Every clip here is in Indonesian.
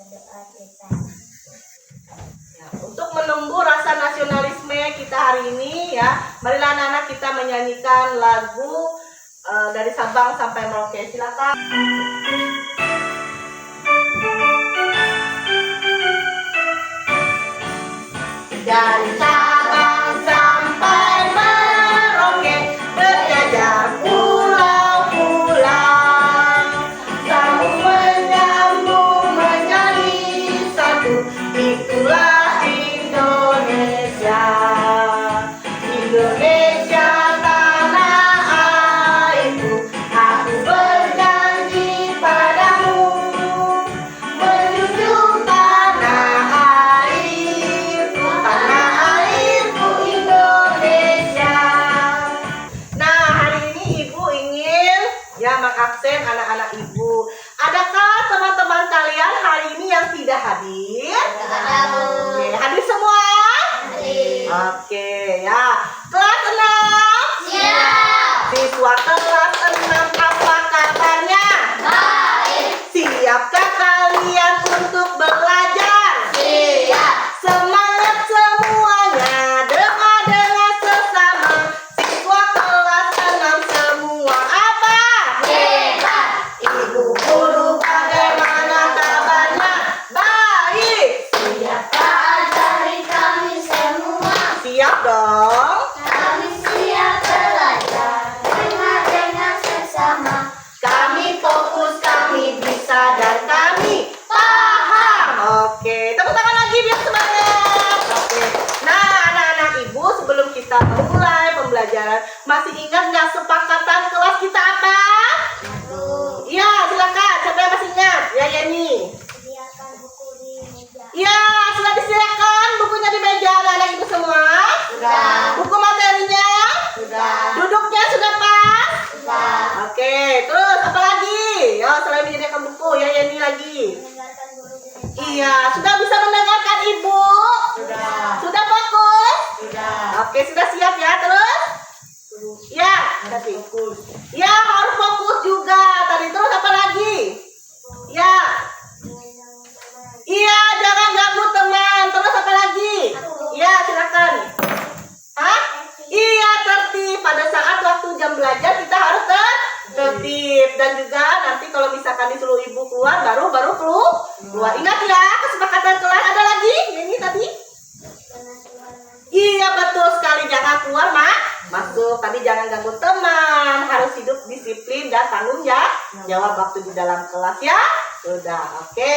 Ya, untuk menumbuh rasa nasionalisme kita hari ini ya, marilah anak-anak kita menyanyikan lagu dari Sabang sampai Merauke. Silakan. Dari Sabang sampai Merauke, berjajah pulau-pulau, sambung menyambung menjadi satu, itulah Indonesia. Indonesia tanah airku, aku berjanji padamu, menjunjung tanah airku, Indonesia. Nah, hari ini Ibu ingin ya mengaksen anak-anak Ibu. Adakah teman-teman kalian hari ini yang tidak hadir? Oke, hadir semua? Oke, ya. Kelas 6? Siap. Siswa kelas 6, apa kabarnya? Baik. Siapkah kalian untuk belajar? Siap. Semangat semuanya, dengar sesama. Siswa kelas 6 semua apa? Hebat. Ibu guru bagaimana kabarnya? Baik. Siapkah ajari kami semua? Siap dong. Kami siap belajar dengan sesama. Kami fokus, kami bisa, dan kami paham. Oke, tepuk tangan lagi biar semangat. Oke. Nah, anak-anak Ibu, sebelum kita memulai pembelajaran, masih ingat nggak sepakatan kelas kita apa? Iya, silakan. Siapa yang masih ingat? Ya, Yeni. Sediakan buku di meja. Iya, sudah disediakan bukunya di meja anak-anak Ibu semua? Sudah. Buku materinya? Sudah. Duduknya sudah pas? Sudah. Oke, terus apa lagi? Ya, selain menyediakan buku, ya Yeni lagi. Mendengarkan guru di depan. Iya, sudah bisa mendengarkan Ibu? Sudah. Sudah fokus? Sudah. Oke, sudah siap ya, terus? Ya, tadi. Ya, harus fokus juga. Tadi terus apa lagi? Ya. Iya, jangan ganggu teman. Terus apa lagi? Ya, silakan. Hah? Iya, tertib. Pada saat waktu jam belajar kita harus tertib. Dan juga nanti kalau misalkan disuruh Ibu keluar, baru keluar. Ingat ya, kesepakatan kelas ada lagi? Ini tadi? Iya, betul sekali. Jangan keluar, masuk. Tapi jangan ganggu teman. Harus hidup disiplin dan tanggung jawab waktu di dalam kelas ya. Sudah, oke.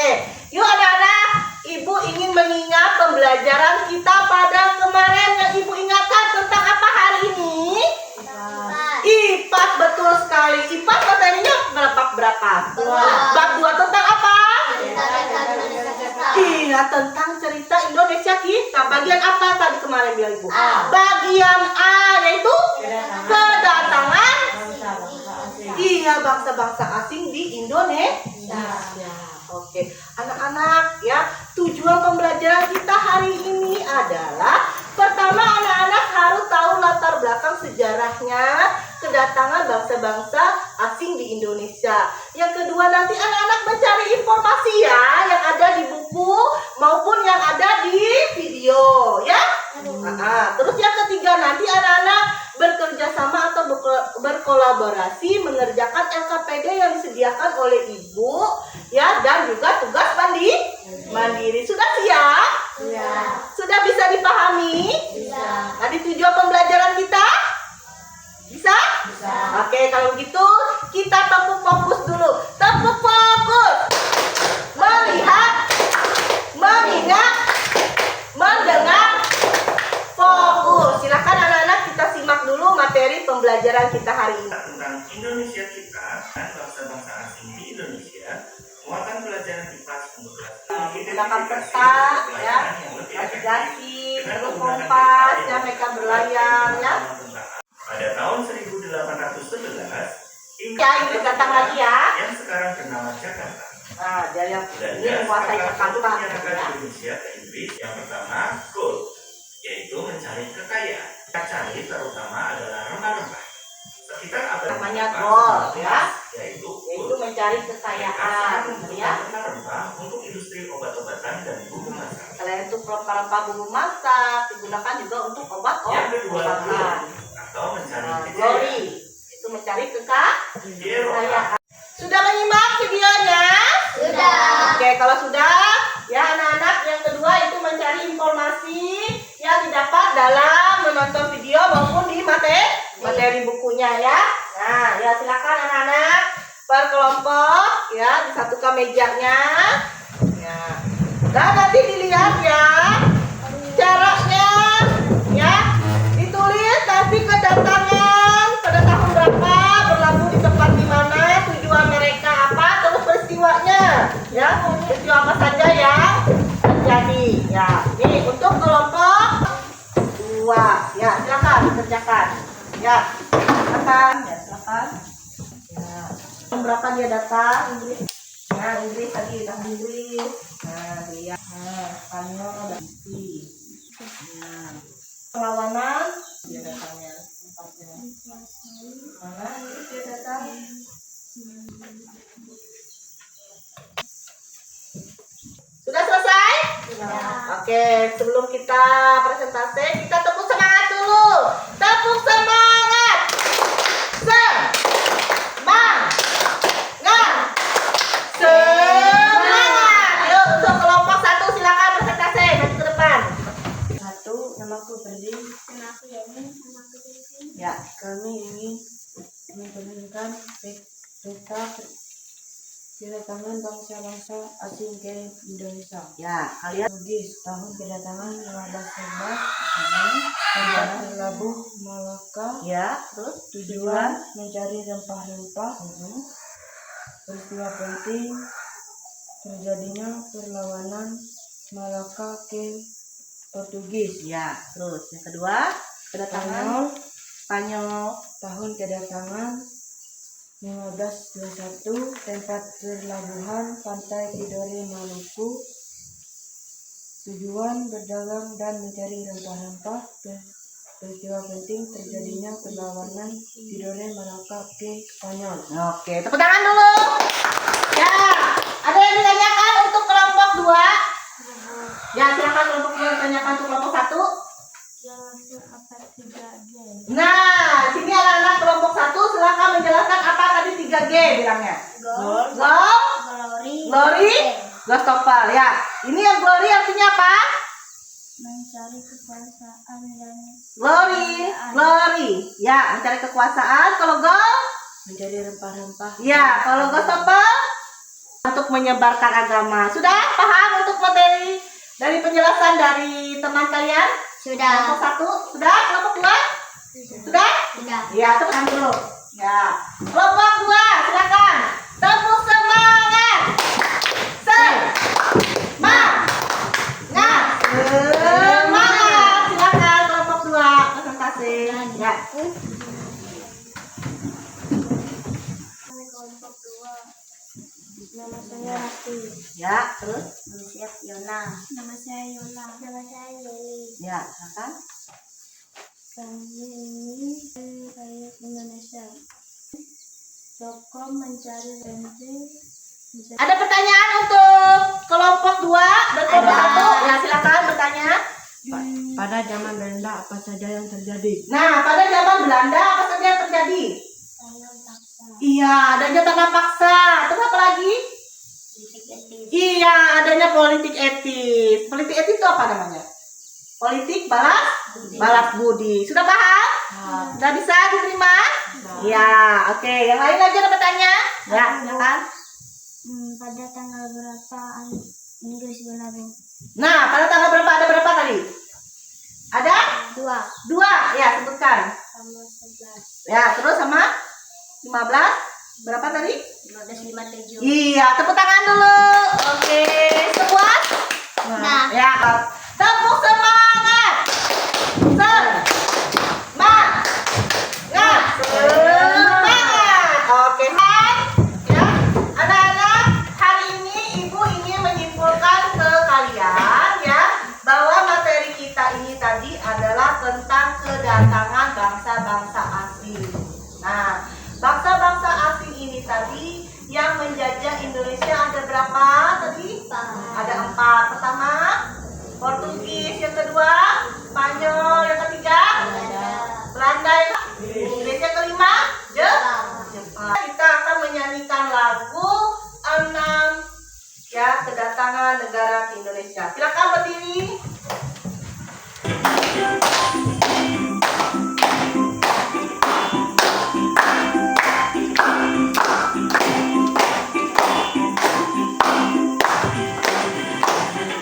Yuk anak-anak, Ibu ingin mengingat pembelajaran kita pada kemarin yang Ibu ingatkan tentang apa hari ini? IPAS, betul sekali. IPAS materinya berapa? Bab 2 tentang apa? Iya, tentang cerita Indonesia kita. Bagian apa tadi kemarin bilang Ibu? Bagian A, yaitu kedatangan bangsa-bangsa asing di Indonesia. Oke, anak-anak ya, tujuan pembelajaran kita hari ini adalah pertama, anak-anak harus tahu latar belakang sejarahnya kedatangan bangsa-bangsa asing di Indonesia. Yang kedua, nanti anak-anak mencari informasi ya yang ada di buku maupun yang ada di video ya. Terus yang ketiga, nanti anak-anak bekerja sama atau berkolaborasi mengerjakan LKPD yang disediakan oleh Ibu ya, dan juga tugas mandiri. Sudah siap? Sudah bisa dipahami? Bisa. Tadi tujuan pembelajaran kita? Bisa? Oke, kalau begitu kita tepuk fokus dulu. Tepuk fokus. Melihat, mengingat, mendengar, fokus. Silakan anak-anak kita simak dulu materi pembelajaran kita hari ini. Tentang Indonesia kita dan bangsa-bangsa asing di Indonesia, muatan pelajaran IPAS untuk kelas. Menggunakan peta ya, navigasi, terus kompas ya, mereka berlayar ya. Pada tahun 1811, Ya, Inggris datang lagi ya. yang sekarang bernama Jakarta. Nah, dia yang ini Belanda menguasai sepakat untuk Jakarta menyerahkan ya. Indonesia ke Inggris. Yang pertama, gold, yaitu mencari kekayaan. Kita cari terutama adalah rempah-rempah. Sekitar abad Namanya ke-14, gold ya, yaitu yaitu mencari kekayaan ya. rempah untuk industri industri obat-obatan dan bumbu masak. Selain itu rempah-rempah bumbu masak digunakan juga untuk Yang kedua, obat-obatan. glory atau mencari Nah, kejayaan. glory itu mencari Hero. kekayaan. Sudah menyimak videonya? Sudah. Oke, kalau sudah, ya anak-anak, yang kedua itu mencari informasi yang didapat dalam menonton video maupun di materi bukunya ya. Nah, ya silakan anak-anak per kelompok ya disatukan mejanya. Ya. Dan nanti dilihat ya caranya ya ditulis nanti kedatangan pada tahun berapa, berlabuh di tempat di mana, tujuan mereka apa, terus peristiwanya ya peristiwa apa saja yang terjadi ya. Ini untuk kelompok 2 ya, silakan dikerjakan ya, silakan ya, silakan ya. Berapa dia datang Inggris? Nah, Inggris tadi tahun Inggris. Nah, lihat. Nah, Spanyol ada di. Nah, perlawanan dia datangnya tempatnya. Mana Inggris dia datang? Sudah selesai? Oke, sebelum kita presentasi, kita tepuk semangat dulu. Tepuk semangat. Semangat. Yuk untuk kelompok 1 silakan presentasi maju ke depan. 1, namaku Ferdi. Nama aku Yani, nama aku Vivi. Ya, Kami ingin memperkenalkan peta kedatangan bangsa-bangsa asing ke Indonesia. ya kalian. Portugis tahun kedatangan 1511 berlabuh Malaka. Ya, terus Tujuan mencari rempah-rempah. Peristiwa penting terjadinya perlawanan Malaka ke Portugis. ya, terus yang kedua kedatangan Spanyol. Tahun kedatangan 1521 tempat perlabuhan pantai Tidore Maluku. Tujuan berdagang dan mencari rempah-rempah. Peristiwa penting terjadinya perlawanan Tidore Malaka ke Spanyol. Oke, tepuk tangan dulu. Ya, ada yang ditanyakan untuk kelompok 2? Ya, silakan kelompok 2 tanyakan untuk kelompok 1. Jelaskan apa 3G. Nah, sini anak-anak kelompok 1 silakan menjelaskan apa tadi 3G bilangnya. Goal, Goal, glory, glory, Gostopel. Ya, ini yang glory artinya apa? mencari kekuasaan dan Glory. Ya, mencari kekuasaan. Kalau goal, Mencari rempah-rempah. ya, kalau Gostopel untuk menyebarkan agama. Sudah paham untuk materi dari penjelasan dari teman kalian? sudah. Kelompok 1 sudah, kelompok 2 sudah? Sudah. Ya, tepuk tangan dulu. Ya, kelompok 2 silakan. Tepuk semangat. Semangat. Silakan kelompok 2 presentasi. Ya. Kami kelompok 2. Nama saya Rati. Ya, terus? Nama saya Fiona. Nama saya Yola. Nama saya Yeli. Ya, silakan. Kami ini dari Indonesia. Tokoh mencari penting. Ada pertanyaan untuk kelompok 2 dan kelompok Ada. 1? Ya, silakan bertanya. Pada zaman Belanda apa saja yang terjadi? Nah, pada zaman Belanda apa saja yang terjadi? Saya paksa. Iya, adanya tanah paksa. Terus apa lagi? Politik. Iya, adanya politik etis. Politik etis itu apa namanya? Politik balas budi. Sudah paham? Sudah bisa diterima? Iya, oke. Yang lain lagi ada bertanya? Ya, silakan. Pada tanggal berapa Inggris berlabuh? Nah, pada tanggal berapa? Ada berapa tadi? Ada 2. Ya, sebutkan. Tanggal 11. Ya, terus sama 15. Berapa tadi? 1557. Iya, tepuk tangan dulu. Oke, sepuas? Nah. Ya, tepuk semangat. Semangat. Oke, kan? Ya, anak-anak, hari ini Ibu ingin menyimpulkan ke kalian ya bahwa materi kita ini tadi adalah tentang kedatangan bangsa-bangsa asing. Nah, bangsa-bangsa asing ini tadi yang menjajah Indonesia ada berapa tadi? kedatangan negara ke Indonesia. Silakan berdiri.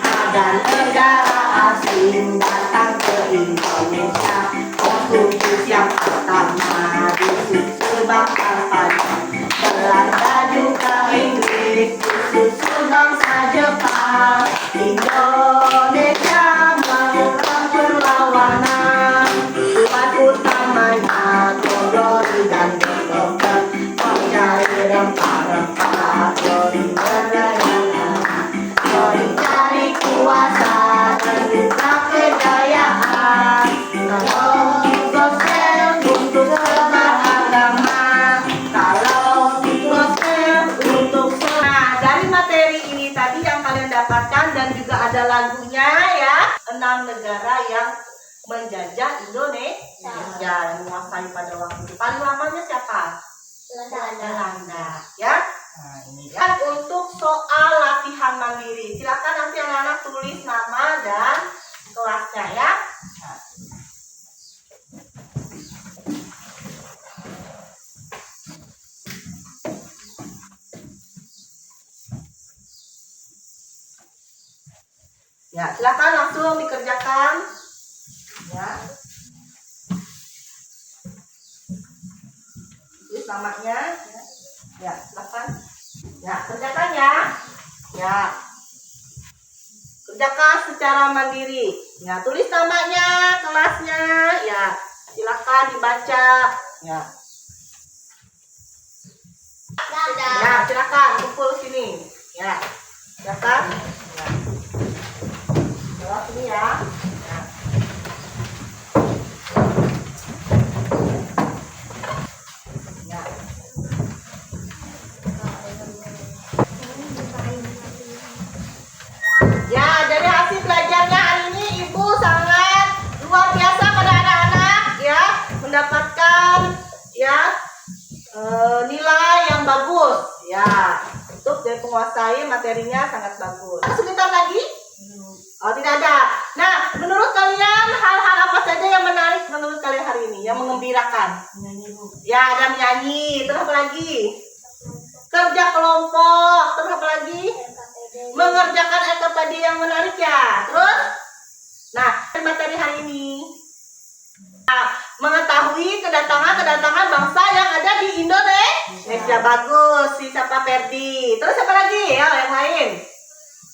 Ada negara asing datang ke Indonesia, Portugis yang pertama disusul bangsa Spanyol, Belanda juga Inggris disusul bangsa Jepang. Indonesia melakukan perlawanan, tujuan utamanya glori dan dokter, mencari rempah-rempah, glori berdayakan, glori cari kuasa dan juga kejayaan. Kalau gospel untuk sebar agama, kalau gospel untuk nah, dari materi ini tadi yang kalian dapatkan dan juga ada lagunya ya, 6 negara yang menjajah Indonesia yang menguasai pada waktu itu. Paling lamanya siapa? Belanda ya. Nah, ini kan untuk soal latihan mandiri. Silakan nanti anak-anak tulis nama dan kelasnya ya. Nah. Ya, silakan langsung dikerjakan. Ya. Tulis namanya. Ya, silakan. Ya, kerjakan ya. Ya. Kerjakan secara mandiri. Ya, tulis namanya, kelasnya. Ya, silakan dibaca. Ya. Ya, silakan kumpul sini. Ya. Silakan. Ya. Kelas sini ya. Ya. Ya. Ya, dari hasil belajarnya hari ini Ibu sangat luar biasa pada anak-anak ya, mendapatkan ya nilai yang bagus ya, untuk dari penguasai materinya sangat bagus. Sebentar lagi? Oh, tidak ada. Nah, menurut kalian hal-hal apa saja yang menarik menurut kalian hari ini, yang mengembirakan? Ya, ada menyanyi, terus apa lagi? Kerja kelompok, terus apa lagi? Mengerjakan LKPD yang menarik ya. Terus, nah materi hari ini mengetahui kedatangan bangsa yang ada di Indonesia. Bagus, si siapa Ferdi. Terus apa lagi? Ya, yang lain.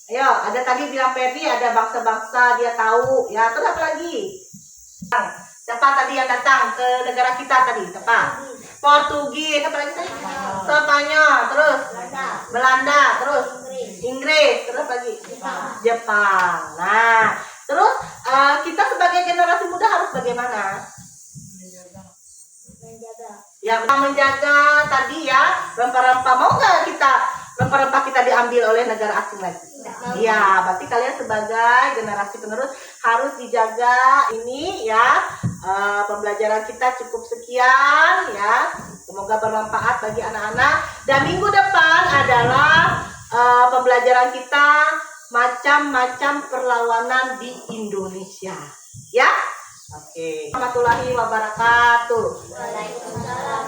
Ayo, ada tadi bilang Ferdi ada bangsa-bangsa dia tahu. Ya, terus apa lagi? Siapa tadi yang datang ke negara kita tadi? Siapa? Portugis. Apa lagi tadi? Spanyol. Terus Belanda. Terus Inggris. Terus apa lagi? Jepang. Nah, terus kita sebagai generasi muda harus bagaimana? Ya, menjaga tadi ya rempah-rempah. Mau nggak kita rempah-rempah kita diambil oleh negara asing lagi? Iya, berarti kalian sebagai generasi penerus harus dijaga ini ya. Pembelajaran kita cukup sekian ya. Semoga bermanfaat bagi anak-anak. Dan minggu depan adalah pembelajaran kita macam-macam perlawanan di Indonesia. Ya? Oke. Warahmatullahi wabarakatuh. Waalaikumsalam.